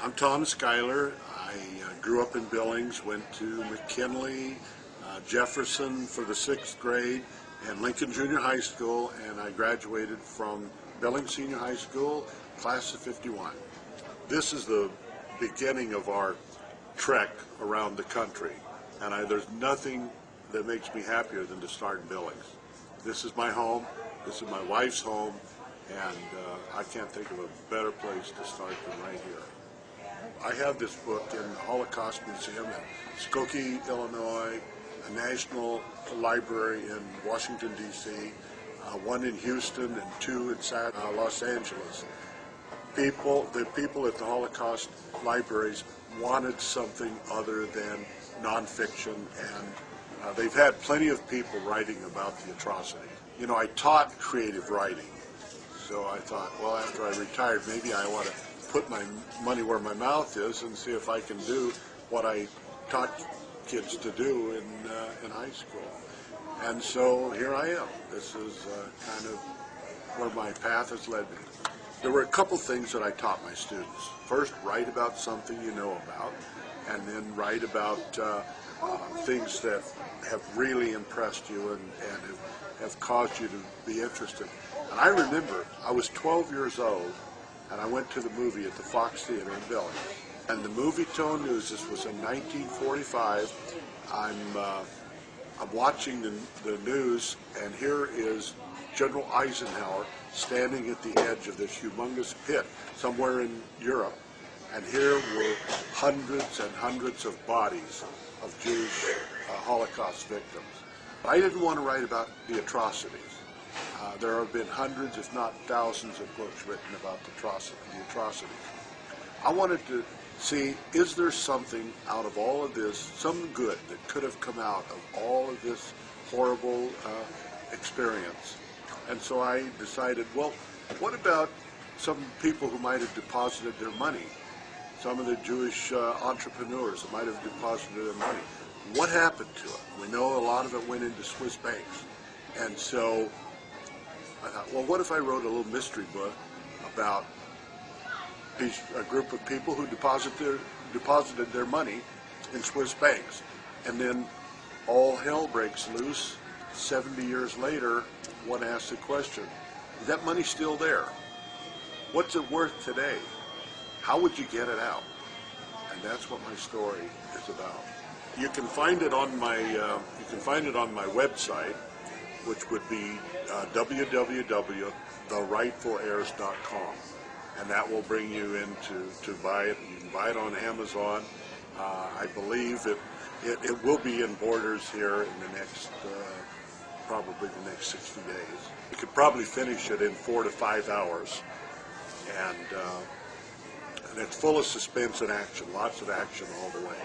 I'm Tom Schuyler. I grew up in Billings, went to McKinley, Jefferson for the 6th grade, and Lincoln Junior High School, and I graduated from Billings Senior High School, class of '51. This is the beginning of our trek around the country, and there's nothing that makes me happier than to start in Billings. This is my home, this is my wife's home, and I can't think of a better place to start than right here. I have this book in the Holocaust Museum in Skokie, Illinois, a national library in Washington, D.C., one in Houston, and two in Los Angeles. The people at the Holocaust libraries wanted something other than nonfiction, and they've had plenty of people writing about the atrocity. You know, I taught creative writing, so I thought, well, after I retired, maybe I want to put my money where my mouth is and see if I can do what I taught kids to do in high school. And so here I am. This is kind of where my path has led me. There were a couple things that I taught my students. First, write about something you know about, and then write about things that have really impressed you and have caused you to be interested. And I remember I was 12 years old, and I went to the movie at the Fox Theater in Billings. And the movie Tone News, this was in 1945. I'm watching the news, and here is General Eisenhower standing at the edge of this humongous pit somewhere in Europe. And here were hundreds and hundreds of bodies of Jewish Holocaust victims. I didn't want to write about the atrocities. There have been hundreds, if not thousands, of books written about the atrocities. I wanted to see, is there something out of all of this, some good that could have come out of all of this horrible experience? And so I decided, well, what about some people who might have deposited their money? Some of the Jewish entrepreneurs that might have deposited their money. What happened to it? We know a lot of it went into Swiss banks. And so I thought, well, what if I wrote a little mystery book about a group of people who deposited their money in Swiss banks, and then all hell breaks loose. 70 years later, one asks the question, is that money still there? What's it worth today? How would you get it out? And that's what my story is about. You can find it on my website, which would be www.therightfulheirs.com, and that will bring you in to buy it. You can buy it on Amazon. I believe it will be in Borders here in the next probably the next 60 days. You could probably finish it in 4 to 5 hours, and it's full of suspense and action, lots of action all the way.